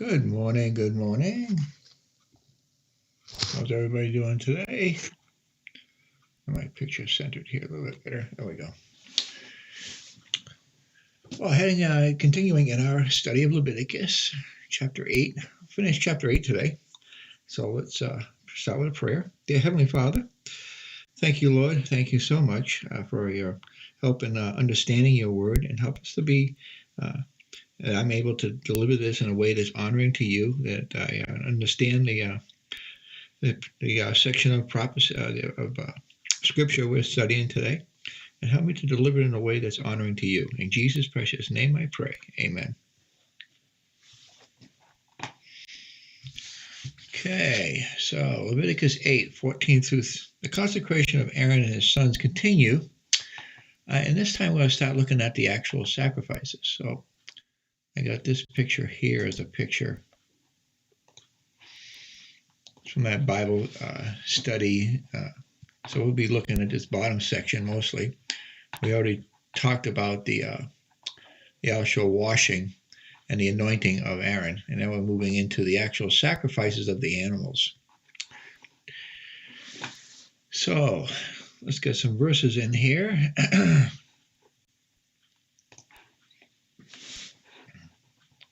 Good morning, good morning. How's everybody doing today? My picture centered here a little bit better. There we go. Well, continuing in our study of Leviticus, chapter 8. Finished chapter 8 today. So let's start with a prayer. Dear Heavenly Father, thank you, Lord. Thank you so much for your help in understanding your word, and help us to be that I'm able to deliver this in a way that's honoring to you, that I understand the section of scripture we're studying today, and help me to deliver it in a way that's honoring to you. In Jesus' precious name I pray. Amen. Okay, so Leviticus 8, 14 through the consecration of Aaron and his sons continue. And this time we're going to start looking at the actual sacrifices. So I got this picture here as a picture from that Bible study. So we'll be looking at this bottom section mostly. We already talked about the actual washing and the anointing of Aaron, and then we're moving into the actual sacrifices of the animals. So let's get some verses in here.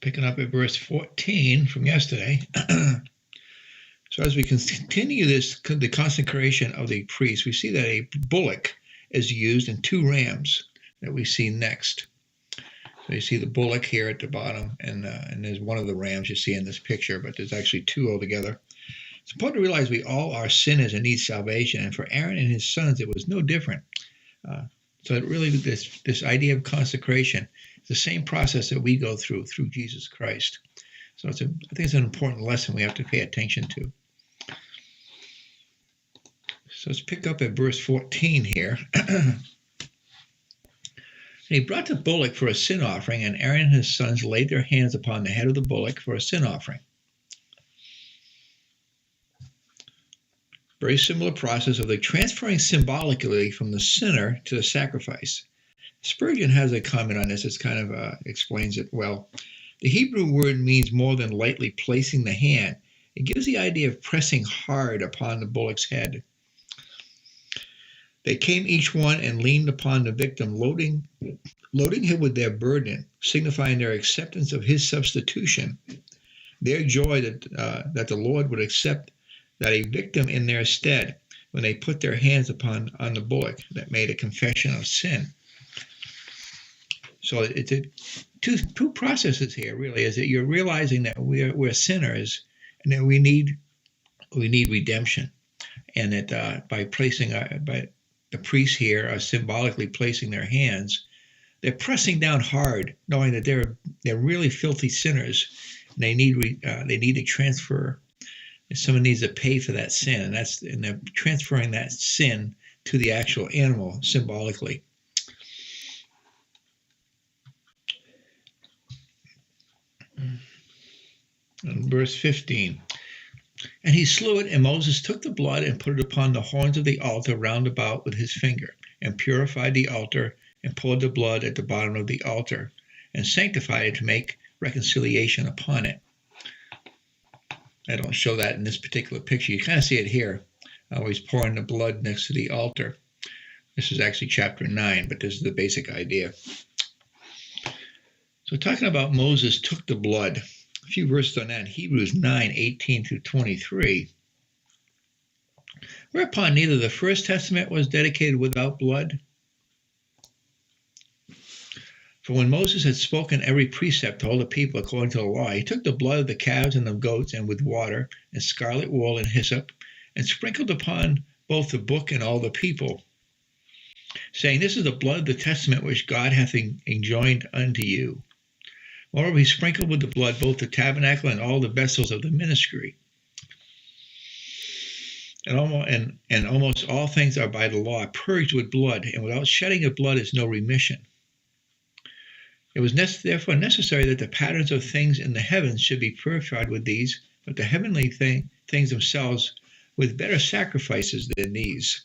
Picking up at verse 14 from yesterday. So as we continue the consecration of the priest, we see that a bullock is used and 2 rams that we see next. So you see the bullock here at the bottom, and there's one of the rams you see in this picture, but there's actually 2 altogether. It's important to realize we all are sinners and need salvation, and for Aaron and his sons, it was no different. So it really, this idea of consecration is the same process that we go through Jesus Christ. So I think it's an important lesson we have to pay attention to. So let's pick up at verse 14 here. And he brought the bullock for a sin offering, and Aaron and his sons laid their hands upon the head of the bullock for a sin offering. Very similar process of the transferring symbolically from the sinner to the sacrifice. Spurgeon has a comment on this. It kind of explains it well. The Hebrew word means more than lightly placing the hand. It gives the idea of pressing hard upon the bullock's head. They came each one and leaned upon the victim, loading him with their burden, signifying their acceptance of his substitution, their joy that the Lord would accept that a victim in their stead when they put their hands on the bullock that made a confession of sin. So it's two processes here, really, is that you're realizing that we're sinners and that we need redemption, and that by the priests here are symbolically placing their hands, they're pressing down hard, knowing that they're really filthy sinners, and they need to transfer. Someone needs to pay for that sin, and they're transferring that sin to the actual animal symbolically. In verse 15, and he slew it, and Moses took the blood and put it upon the horns of the altar round about with his finger, and purified the altar, and poured the blood at the bottom of the altar, and sanctified it to make reconciliation upon it. I don't show that in this particular picture. You kind of see it here. He's pouring the blood next to the altar. This is actually chapter 9, but this is the basic idea. So talking about Moses took the blood, a few verses on that, Hebrews 9, 18 through 23. Whereupon neither the First Testament was dedicated without blood. For when Moses had spoken every precept to all the people according to the law, he took the blood of the calves and the goats, and with water, and scarlet wool, and hyssop, and sprinkled upon both the book and all the people, saying, This is the blood of the testament which God hath enjoined unto you. Moreover, he sprinkled with the blood both the tabernacle and all the vessels of the ministry. And almost all things are by the law purged with blood, and without shedding of blood is no remission. It was therefore necessary that the patterns of things in the heavens should be purified with these, but the heavenly things themselves with better sacrifices than these.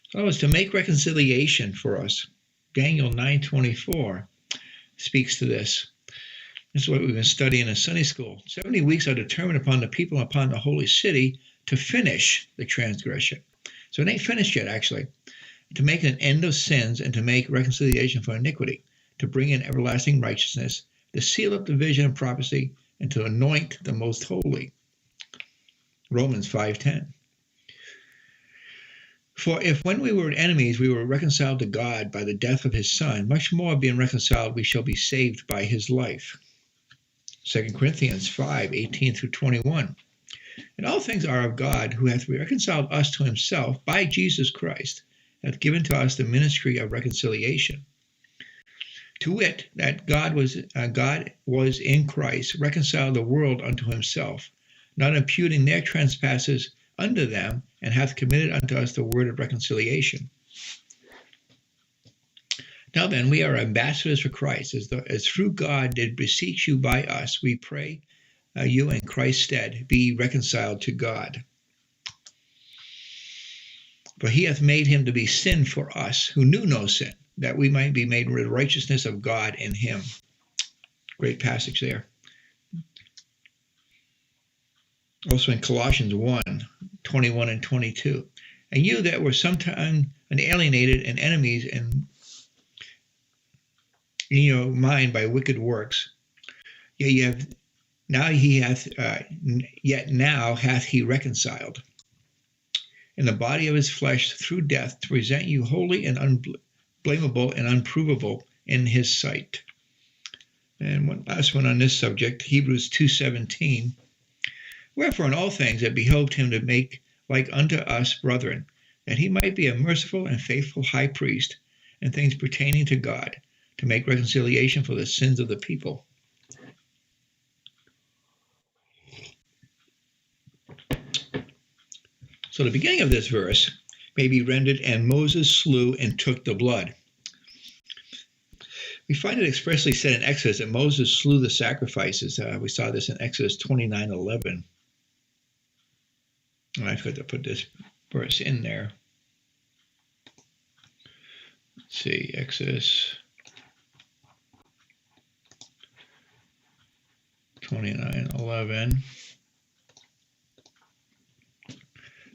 So it was to make reconciliation for us. Daniel 9:24 speaks to this. This is what we've been studying in Sunday school. 70 weeks are determined upon the people, upon the holy city, to finish the transgression. So it ain't finished yet, actually. To make an end of sins and to make reconciliation for iniquity, to bring in everlasting righteousness, to seal up the vision of prophecy, and to anoint the most holy. Romans 5:10. For if when we were enemies we were reconciled to God by the death of his Son, much more being reconciled we shall be saved by his life. 2 Corinthians 5:18-21. And all things are of God, who hath reconciled us to himself by Jesus Christ, hath given to us the ministry of reconciliation. To wit, that God was in Christ, reconciled the world unto himself, not imputing their trespasses unto them, and hath committed unto us the word of reconciliation. Now then, we are ambassadors for Christ, as through God did beseech you by us, we pray you in Christ's stead be reconciled to God. For he hath made him to be sin for us, who knew no sin, that we might be made the righteousness of God in him. Great passage there. Also in Colossians 1:21 and 22. And you that were sometime alienated and enemies in your mind by wicked works, yet now hath he reconciled in the body of his flesh through death, to present you holy and unblameable and unprovable in his sight. And one last one on this subject, Hebrews 2:17. Wherefore in all things it behoved him to make like unto us brethren, that he might be a merciful and faithful high priest in things pertaining to God, to make reconciliation for the sins of the people. So the beginning of this verse may be rendered, and Moses slew and took the blood. We find it expressly said in Exodus that Moses slew the sacrifices. We saw this in Exodus 29:11. And I forgot to put this verse in there. Let's see, Exodus 29:11.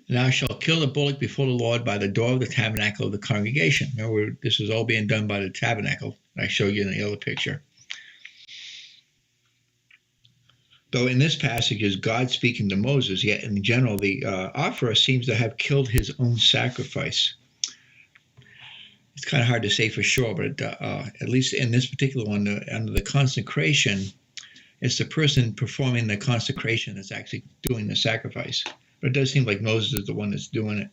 Thou shalt kill the bullock before the Lord by the door of the tabernacle of the congregation. Remember, this is all being done by the tabernacle. I showed you in the other picture. Though in this passage is God speaking to Moses, yet in general the offerer seems to have killed his own sacrifice. It's kind of hard to say for sure, but at least in this particular one, under the consecration, it's the person performing the consecration that's actually doing the sacrifice. But it does seem like Moses is the one that's doing it.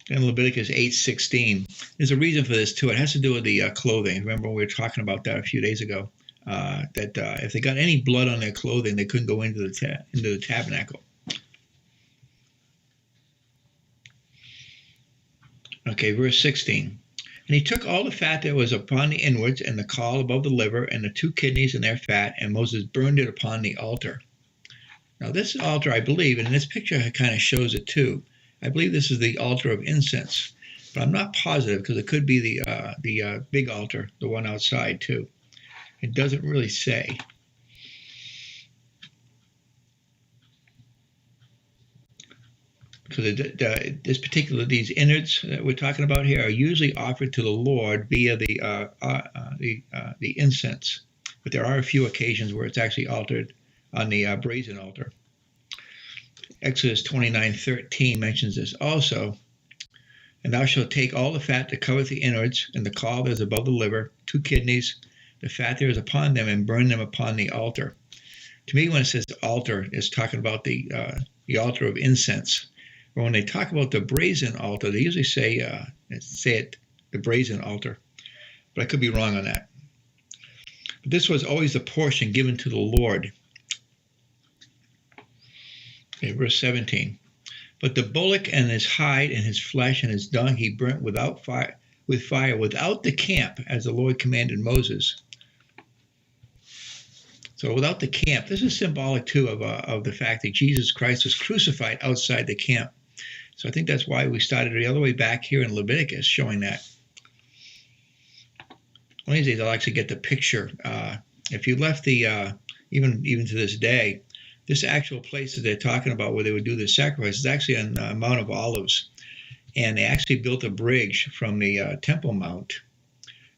In Leviticus 8:16, there's a reason for this too. It has to do with the clothing. Remember we were talking about that a few days ago. That if they got any blood on their clothing, they couldn't go into the tabernacle. Okay, verse 16. And he took all the fat that was upon the inwards, and the caul above the liver, and the 2 kidneys and their fat, and Moses burned it upon the altar. Now this altar, I believe, and in this picture it kind of shows it too. I believe this is the altar of incense, but I'm not positive because it could be the big altar, the one outside too. It doesn't really say. Because these innards that we're talking about here are usually offered to the Lord via the incense, but there are a few occasions where it's actually altered on the brazen altar. Exodus 29:13 mentions this also. And thou shalt take all the fat that covereth the innards, and the caul that is above the liver, 2 kidneys, the fat there is upon them, and burn them upon the altar. To me, when it says altar, it's talking about the altar of incense. But when they talk about the brazen altar, they usually say it the brazen altar. But I could be wrong on that. But this was always the portion given to the Lord. Okay, verse 17. But the bullock and his hide and his flesh and his dung he burnt with fire without the camp, as the Lord commanded Moses. So without the camp, this is symbolic too of the fact that Jesus Christ was crucified outside the camp. So I think that's why we started the other way back here in Leviticus, showing that. one of these days I'll actually get the picture. If you left the, even to this day, this actual place that they're talking about where they would do the sacrifice is actually on Mount of Olives. And they actually built a bridge from the Temple Mount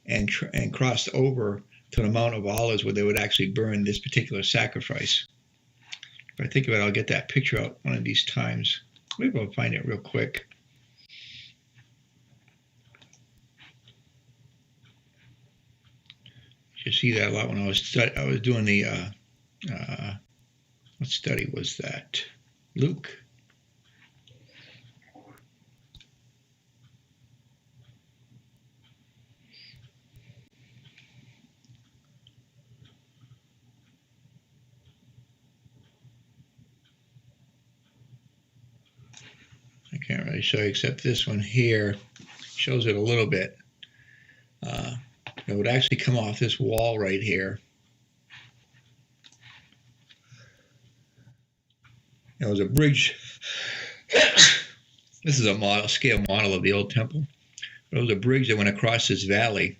and crossed over to the Mount of Olives where they would actually burn this particular sacrifice. If I think about it, I'll get that picture out one of these times. Maybe I'll find it real quick. You see that a lot when I was doing the what study was that? Luke. I can't really show you except this one here shows it a little bit. It would actually come off this wall right here. There was a bridge. This is a scale model of the old temple. There was a bridge that went across this valley.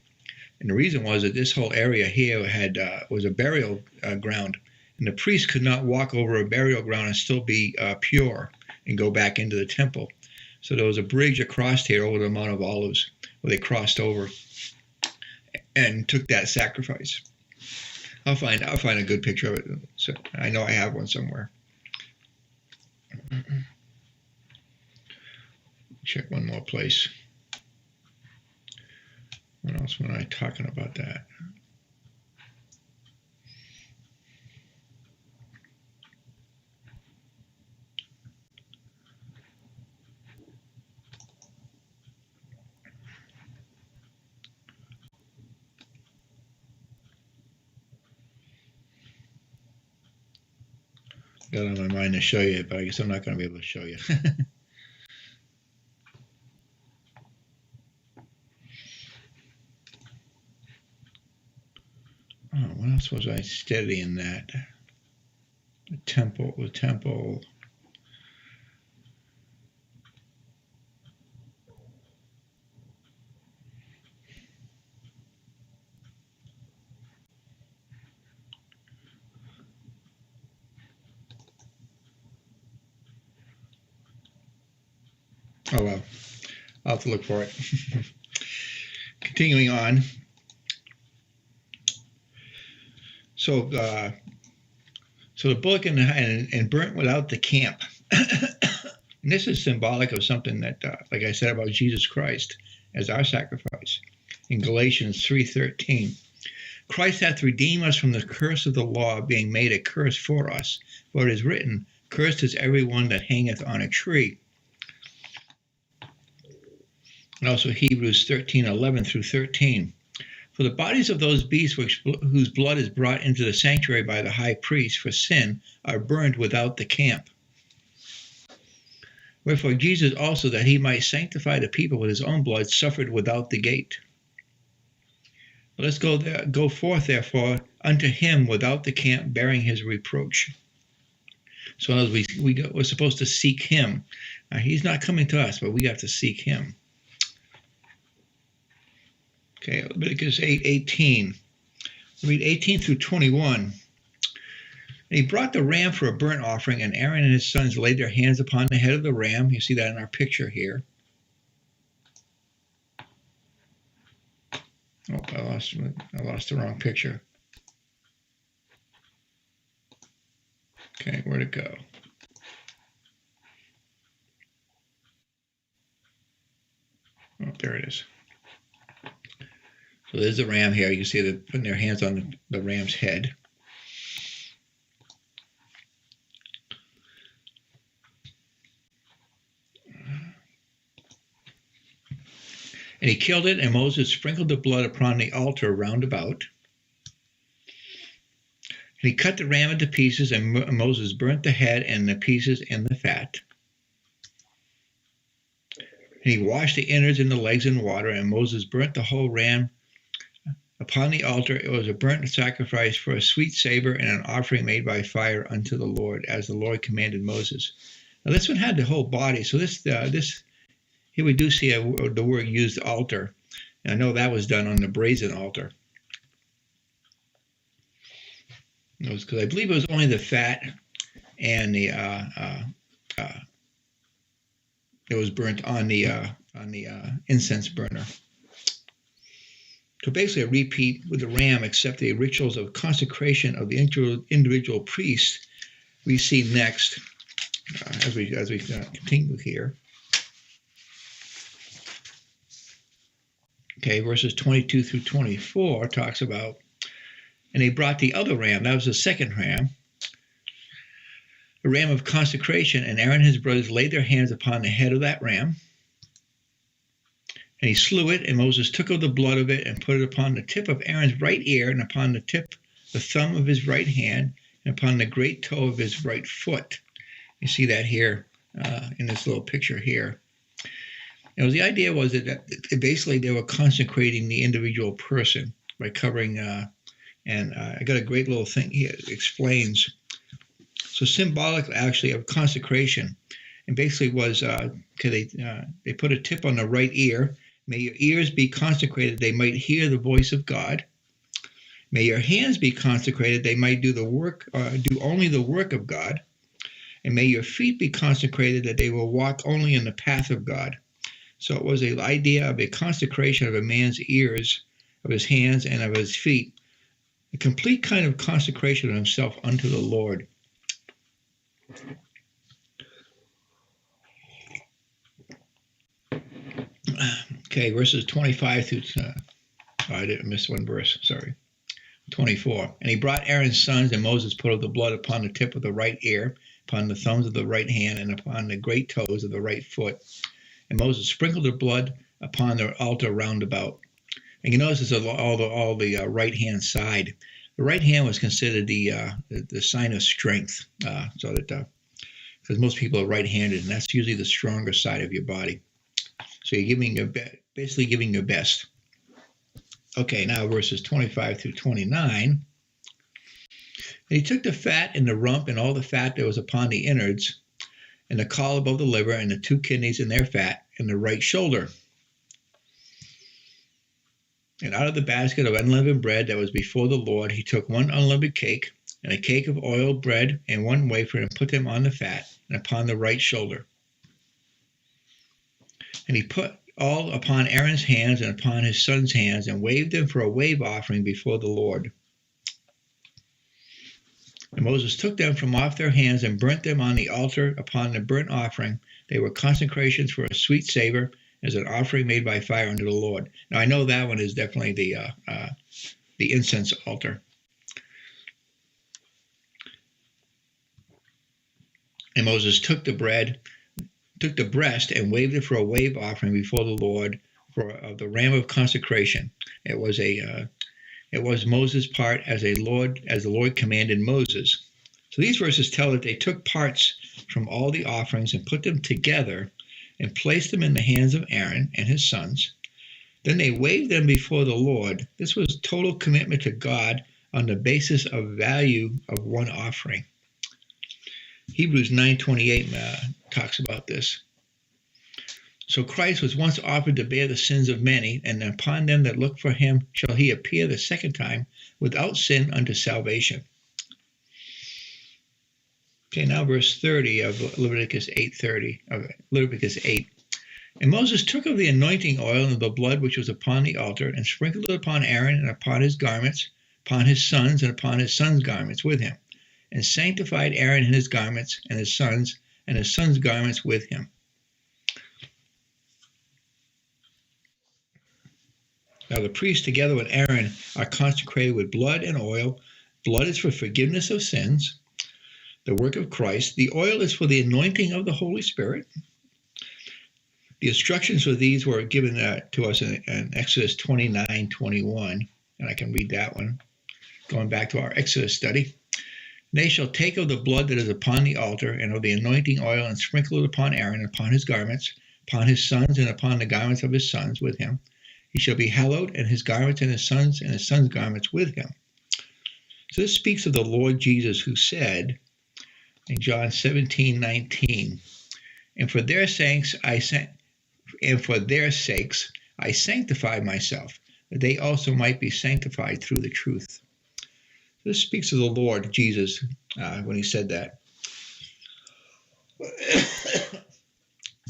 And the reason was that this whole area here had was a burial ground. And the priest could not walk over a burial ground and still be pure and go back into the temple. So there was a bridge across here over the Mount of Olives where they crossed over and took that sacrifice. I'll find a good picture of it. So I know I have one somewhere. Check one more place. What else was I talking about that? Got on my mind to show you, but I guess I'm not going to be able to show you. Oh, what else was I studying that? The temple. Oh, well, I'll have to look for it. Continuing on. So the bullock and burnt without the camp. And this is symbolic of something that, like I said about Jesus Christ as our sacrifice. In Galatians 3:13, Christ hath redeemed us from the curse of the law, being made a curse for us. For it is written, cursed is every one that hangeth on a tree. And also Hebrews 13:11 through 13. For the bodies of those beasts whose blood is brought into the sanctuary by the high priest for sin are burned without the camp. Wherefore Jesus also, that he might sanctify the people with his own blood, suffered without the gate. But let's go forth, therefore, unto him without the camp, bearing his reproach. So as we're supposed to seek him. He's not coming to us, but we got to seek him. Okay, Leviticus 8:18. Read 18 through 21. And he brought the ram for a burnt offering, and Aaron and his sons laid their hands upon the head of the ram. You see that in our picture here. Oh, I lost the wrong picture. Okay, where'd it go? Oh, there it is. So there's the ram here. You can see they're putting their hands on the ram's head. And he killed it, and Moses sprinkled the blood upon the altar round about. And he cut the ram into pieces, and Moses burnt the head and the pieces and the fat. And he washed the innards and the legs in water, and Moses burnt the whole ram upon the altar. It was a burnt sacrifice for a sweet savor and an offering made by fire unto the Lord, as the Lord commanded Moses. Now this one had the whole body. So this here we do see the word used, altar. And I know that was done on the brazen altar. It was because I believe it was only the fat and the it was burnt on the incense burner. So basically a repeat with the ram, except the rituals of consecration of the individual priests we see next as we continue here. Okay, verses 22 through 24 talks about, and they brought the other ram, that was the second ram, the ram of consecration, and Aaron and his brothers laid their hands upon the head of that ram, and he slew it, and Moses took of the blood of it and put it upon the tip of Aaron's right ear, and upon the thumb of his right hand, and upon the great toe of his right foot. You see that here in this little picture here. And the idea was that basically they were consecrating the individual person by covering, and I got a great little thing here. It explains. So symbolic, actually, of consecration, and basically was they put a tip on the right ear. May your ears be consecrated; they might hear the voice of God. May your hands be consecrated; they might do the work, do only the work of God. And may your feet be consecrated, that they will walk only in the path of God. So it was the idea of a consecration of a man's ears, of his hands, and of his feet, a complete kind of consecration of himself unto the Lord. Okay, verses 25 through, I didn't miss one verse, sorry. 24. And he brought Aaron's sons, and Moses put of the blood upon the tip of the right ear, upon the thumbs of the right hand, and upon the great toes of the right foot. And Moses sprinkled the blood upon the altar round about. And you notice it's all the right hand side. The right hand was considered the sign of strength, so that because most people are right-handed, and that's usually the stronger side of your body. So you're basically giving your best. Okay, now verses 25 through 29. And he took the fat and the rump and all the fat that was upon the innards, and the caul above the liver, and the two kidneys and their fat, and the right shoulder. And out of the basket of unleavened bread that was before the Lord, he took one unleavened cake, and a cake of oiled bread, and one wafer, and put them on the fat, and upon the right shoulder. And he put all upon Aaron's hands and upon his son's hands, and waved them for a wave offering before the Lord. And Moses took them from off their hands and burnt them on the altar upon the burnt offering. They were consecrations for a sweet savor, as an offering made by fire unto the Lord. Now I know that one is definitely the incense altar. And Moses took the breast, and waved it for a wave offering before the Lord of the ram of consecration. It was Moses' part as the Lord commanded Moses. So these verses tell that they took parts from all the offerings and put them together and placed them in the hands of Aaron and his sons. Then they waved them before the Lord. This was total commitment to God on the basis of value of one offering. Hebrews 9:28 talks about this. So Christ was once offered to bear the sins of many, and upon them that look for him shall he appear the second time without sin unto salvation. Okay, now verse 30 of Leviticus 8. And Moses took of the anointing oil and of the blood which was upon the altar, and sprinkled it upon Aaron and upon his garments, upon his sons and upon his sons' garments with him, and sanctified Aaron and his garments, and his sons garments with him. Now the priests together with Aaron are consecrated with blood and oil. Blood is for forgiveness of sins, the work of Christ. The oil is for the anointing of the Holy Spirit. The instructions for these were given to us in Exodus 29:21, and I can read that one, going back to our Exodus study. They shall take of the blood that is upon the altar and of the anointing oil, and sprinkle it upon Aaron and upon his garments, upon his sons and upon the garments of his sons with him. He shall be hallowed, and his garments and his sons garments with him. So this speaks of the Lord Jesus, who said in John 17:19, and for their sakes I sanctify myself, that they also might be sanctified through the truth. This speaks of the Lord Jesus when he said that.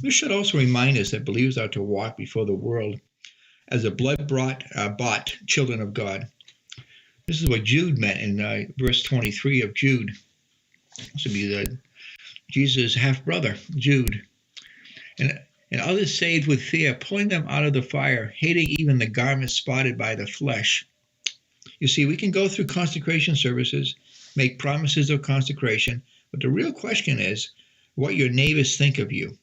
This should also remind us that believers are to walk before the world as a blood-bought children of God. This is what Jude meant in verse 23 of Jude. This would be Jesus' half-brother, Jude. And others saved with fear, pulling them out of the fire, hating even the garments spotted by the flesh. You see, we can go through consecration services, make promises of consecration, but the real question is what your neighbors think of you.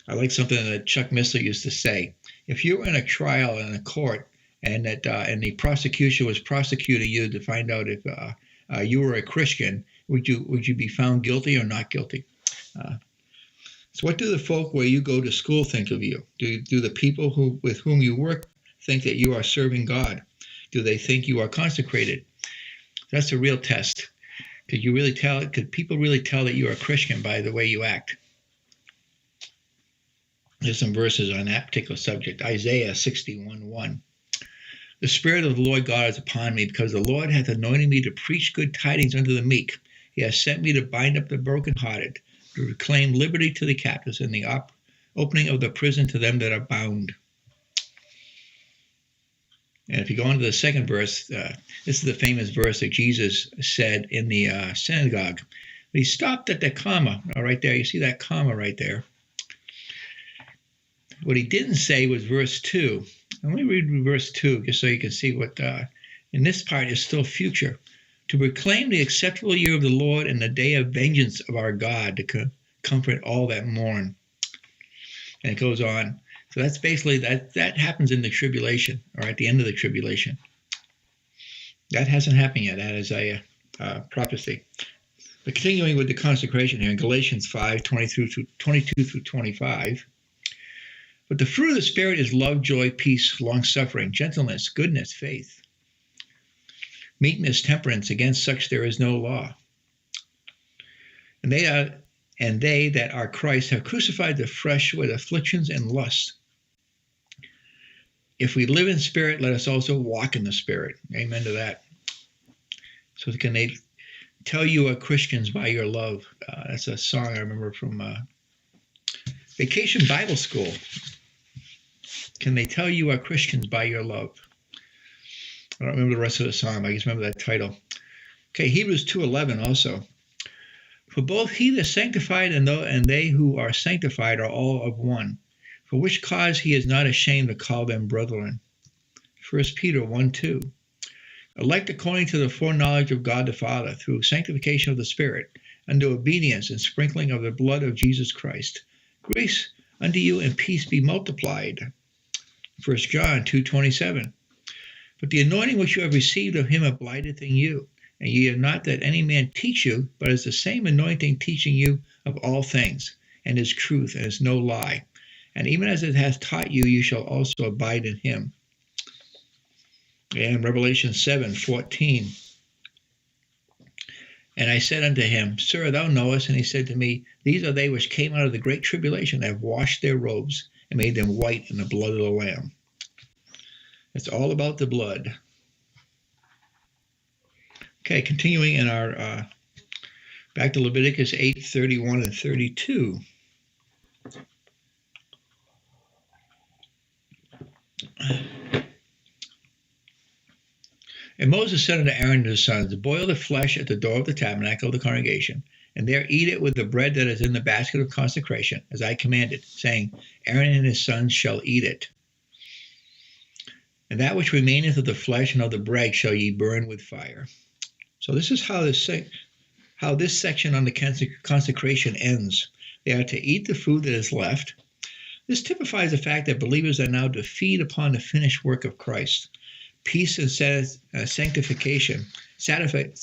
I like something that Chuck Missler used to say. If you were in a trial in a court and the prosecution was prosecuting you to find out if you were a Christian, would you be found guilty or not guilty? So what do the folk where you go to school think of you? Do the people with whom you work think that you are serving God? Do they think you are consecrated? That's a real test. Could people really tell that you are a Christian by the way you act? There's some verses on that particular subject. Isaiah 61:1. The Spirit of the Lord God is upon me, because the Lord hath anointed me to preach good tidings unto the meek. He has sent me to bind up the brokenhearted, to proclaim liberty to the captives, and the opening of the prison to them that are bound. And if you go on to the second verse, this is the famous verse that Jesus said in the synagogue. He stopped at the comma, right there. You see that comma right there. What he didn't say was verse 2. And let me read verse 2 just so you can see what in this part is still future. To proclaim the acceptable year of the Lord and the day of vengeance of our God, to comfort all that mourn. And it goes on. So that's basically, that happens in the tribulation, or at the end of the tribulation. That hasn't happened yet. That is a prophecy. But continuing with the consecration here in Galatians 5:22 through 25. But the fruit of the Spirit is love, joy, peace, long-suffering, gentleness, goodness, faith, meekness, temperance. Against such there is no law. And they that are Christ have crucified the flesh with afflictions and lusts. If we live in spirit, let us also walk in the Spirit. Amen to that. So can they tell you are Christians by your love? That's a song I remember from Vacation Bible School. Can they tell you are Christians by your love? I don't remember the rest of the song, but I just remember that title. Okay, Hebrews 2:11 also. For both he that is sanctified and they who are sanctified are all of one, for which cause he is not ashamed to call them brethren. 1 Peter 1:2. Elect according to the foreknowledge of God the Father, through sanctification of the Spirit, unto obedience and sprinkling of the blood of Jesus Christ. Grace unto you and peace be multiplied. 1 John 2:27. But the anointing which you have received of him abideth in you, and ye have not that any man teach you, but is the same anointing teaching you of all things, and is truth, and is no lie. And even as it hath taught you, you shall also abide in him. And Revelation 7:14. And I said unto him, Sir, thou knowest. And he said to me, These are they which came out of the great tribulation, and have washed their robes, and made them white in the blood of the Lamb. It's all about the blood. Okay, continuing in our, back to Leviticus 8:31 and 32. And Moses said unto Aaron and his sons, Boil the flesh at the door of the tabernacle of the congregation, and there eat it with the bread that is in the basket of consecration, as I commanded, saying, Aaron and his sons shall eat it. And that which remaineth of the flesh and of the bread shall ye burn with fire. So this is how this section on the consecration ends. They are to eat the food that is left. This typifies the fact that believers are now to feed upon the finished work of Christ. Peace and sanctification, satisfaction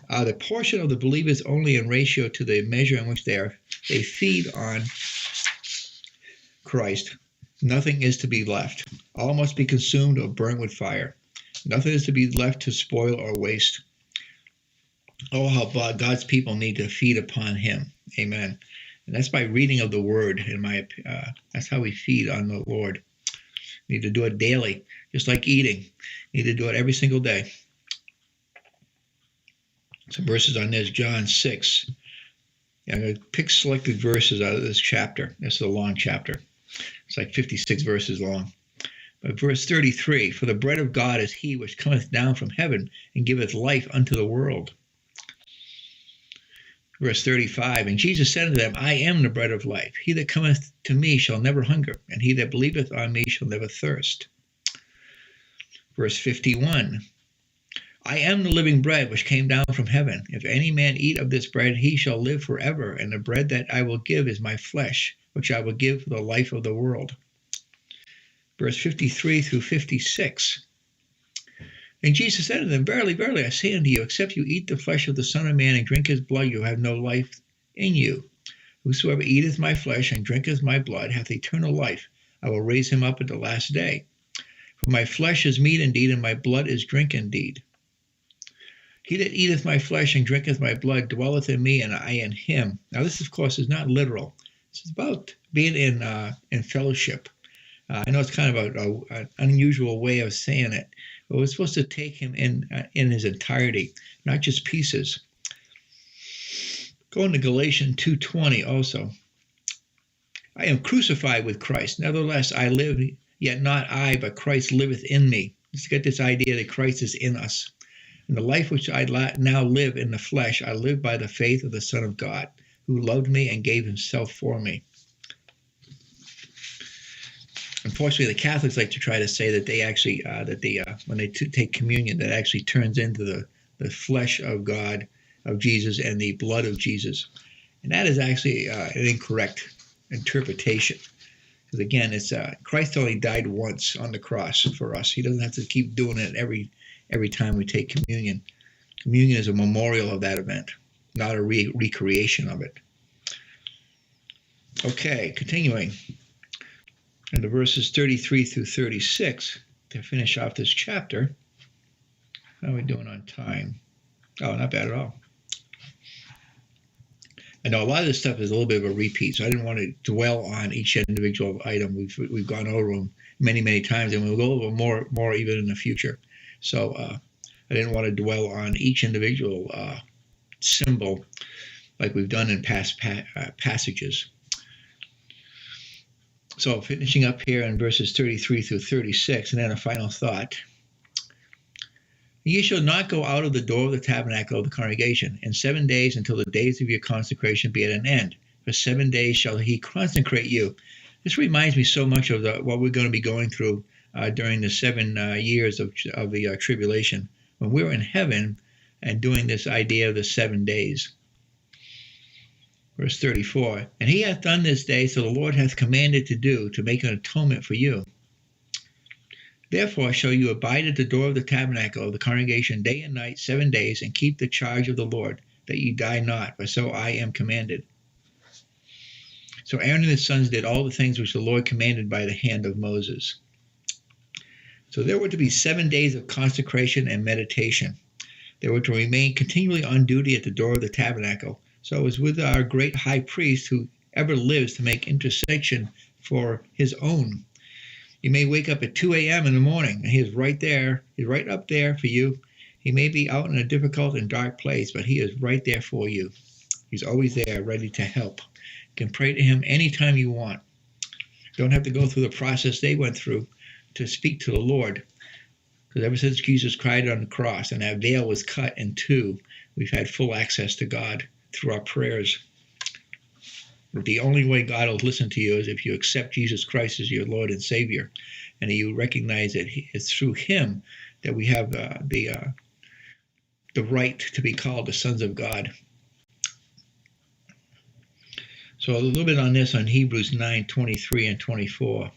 are the portion of the believers only in ratio to the measure in which they feed on Christ. Nothing is to be left. All must be consumed or burnt with fire. Nothing is to be left to spoil or waste. Oh, how God's people need to feed upon him. Amen. And that's by reading of the Word. That's how we feed on the Lord. We need to do it daily, just like eating. We need to do it every single day. Some verses on this, John 6. I'm going to pick selected verses out of this chapter. This is a long chapter. It's like 56 verses long. But verse 33, for the bread of God is he which cometh down from heaven and giveth life unto the world. Verse 35, and Jesus said unto them, I am the bread of life. He that cometh to me shall never hunger, and he that believeth on me shall never thirst. Verse 51, I am the living bread which came down from heaven. If any man eat of this bread, he shall live forever. And the bread that I will give is my flesh, which I will give for the life of the world. Verse 53 through 56. And Jesus said to them, verily, verily, I say unto you, except you eat the flesh of the Son of Man and drink his blood, you have no life in you. Whosoever eateth my flesh and drinketh my blood hath eternal life. I will raise him up at the last day. For my flesh is meat indeed, and my blood is drink indeed. He that eateth my flesh and drinketh my blood dwelleth in me, and I in him. Now this, of course, is not literal. This is about being in fellowship. I know it's kind of an unusual way of saying it, but we're supposed to take him in his entirety, not just pieces. Going to Galatians 2:20 also. I am crucified with Christ. Nevertheless, I live, yet not I, but Christ liveth in me. Let's get this idea that Christ is in us. And the life which I now live in the flesh, I live by the faith of the Son of God, who loved me and gave himself for me. Unfortunately, the Catholics like to try to say that they actually, when they take communion, that actually turns into the flesh of God, of Jesus, and the blood of Jesus. And that is actually an incorrect interpretation. Because again, it's Christ only died once on the cross for us. He doesn't have to keep doing it every time we take communion. Communion is a memorial of that event, not a recreation of it. Okay, continuing. In the verses 33 through 36, to finish off this chapter. How are we doing on time? Oh, not bad at all. I know a lot of this stuff is a little bit of a repeat, so I didn't want to dwell on each individual item. We've gone over them many, many times, and we'll go over more even in the future. So I didn't want to dwell on each individual symbol like we've done in past passages. So finishing up here in verses 33 through 36, and then a final thought. Ye shall not go out of the door of the tabernacle of the congregation in 7 days until the days of your consecration be at an end. For 7 days shall he consecrate you. This reminds me so much of what we're going to be going through during the 7 years of the tribulation, when we're in heaven and doing this idea of the 7 days. Verse 34, and he hath done this day, so the Lord hath commanded to do, to make an atonement for you. Therefore shall you abide at the door of the tabernacle of the congregation day and night 7 days, and keep the charge of the Lord, that ye die not, for so I am commanded. So Aaron and his sons did all the things which the Lord commanded by the hand of Moses. So there were to be 7 days of consecration and meditation. They were to remain continually on duty at the door of the tabernacle. So it was with our great high priest who ever lives to make intercession for his own. You may wake up at 2 a.m. in the morning, and he is right there. He's right up there for you. He may be out in a difficult and dark place, but he is right there for you. He's always there, ready to help. You can pray to him anytime you want. You don't have to go through the process they went through to speak to the Lord. Because ever since Jesus cried on the cross and that veil was cut in two, we've had full access to God through our prayers. But the only way God will listen to you is if you accept Jesus Christ as your Lord and Savior, and you recognize that it's through him that we have the right to be called the sons of God. So a little bit on this on Hebrews 9:23 and 24.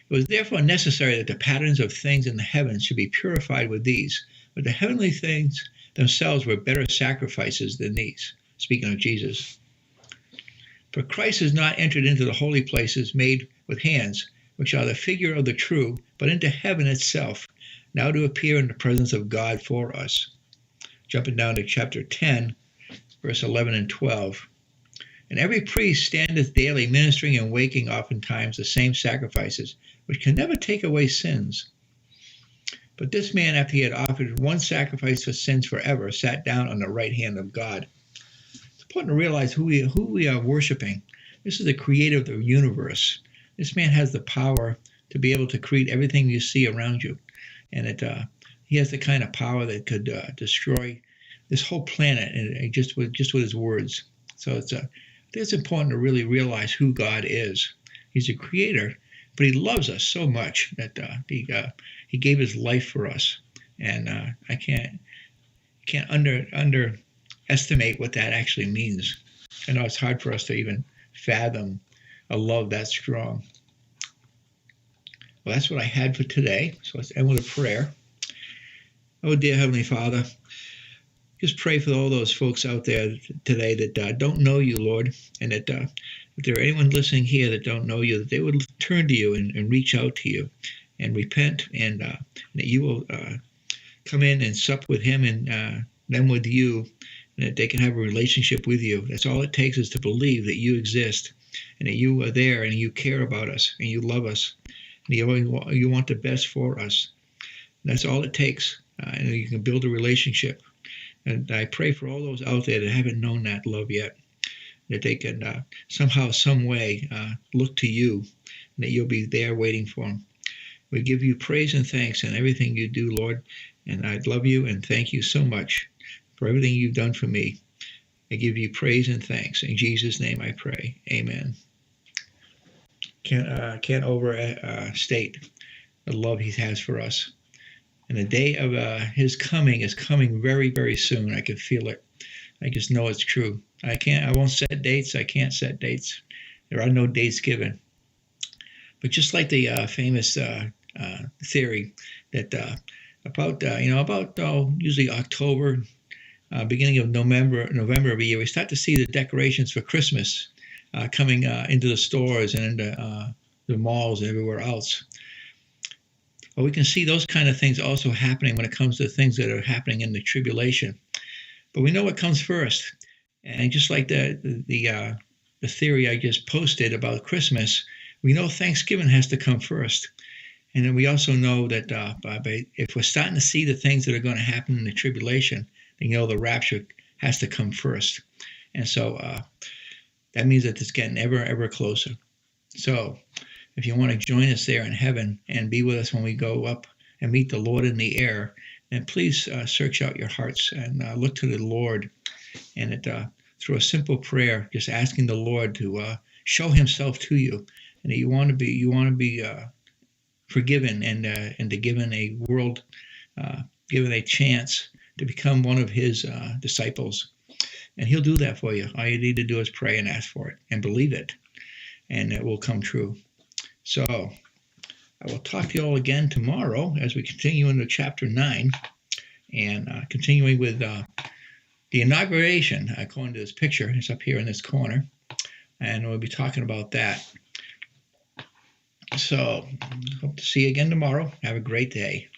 It was therefore necessary that the patterns of things in the heavens should be purified with these, but the heavenly things themselves were better sacrifices than these. Speaking of Jesus. For Christ has not entered into the holy places made with hands, which are the figure of the true, but into heaven itself, now to appear in the presence of God for us. Jumping down to chapter 10, verse 11 and 12. And every priest standeth daily ministering and waking oftentimes the same sacrifices, which can never take away sins. But this man, after he had offered one sacrifice for sins forever, sat down on the right hand of God. It's important to realize who we are worshiping. This is the creator of the universe. This man has the power to be able to create everything you see around you. And he has the kind of power that could destroy this whole planet and just with his words. So I think it's important to really realize who God is. He's a creator, but he loves us so much that he gave his life for us. And I can't underestimate what that actually means. I know it's hard for us to even fathom a love that strong. Well, that's what I had for today. So let's end with a prayer. Oh, dear Heavenly Father, just pray for all those folks out there today that don't know you, Lord, and that if there are anyone listening here that don't know you, that they would turn to you and reach out to you and repent, and that you will come in and sup with him and them with you, and that they can have a relationship with you. That's all it takes, is to believe that you exist and that you are there and you care about us and you love us and you want the best for us. And that's all it takes, and you can build a relationship. And I pray for all those out there that haven't known that love yet, that they can somehow, some way look to you, and that you'll be there waiting for them. We give you praise and thanks in everything you do, Lord, and I love you and thank you so much for everything you've done for me. I give you praise and thanks. In Jesus' name I pray. Amen. Can't overstate the love he has for us. And the day of his coming is coming very, very soon. I can feel it. I just know it's true. I won't set dates. I can't set dates. There are no dates given. But just like the famous theory that about usually October, beginning of November of a year, we start to see the decorations for Christmas coming into the stores and into the malls and everywhere else. Well, we can see those kind of things also happening when it comes to things that are happening in the tribulation. But we know what comes first. And just like the theory I just posted about Christmas, we know Thanksgiving has to come first. And then we also know that if we're starting to see the things that are going to happen in the tribulation, then the rapture has to come first. And so that means that it's getting ever closer. So if you want to join us there in heaven and be with us when we go up and meet the Lord in the air, then please search out your hearts and look to the Lord. And through a simple prayer, just asking the Lord to show himself to you, and that you want to be forgiven and to given a chance to become one of his disciples. And he'll do that for you. All you need to do is pray and ask for it and believe it, and it will come true. So I will talk to you all again tomorrow as we continue into chapter 9 and continuing with the inauguration, according to this picture. It's up here in this corner, and we'll be talking about that. So hope to see you again tomorrow. Have a great day.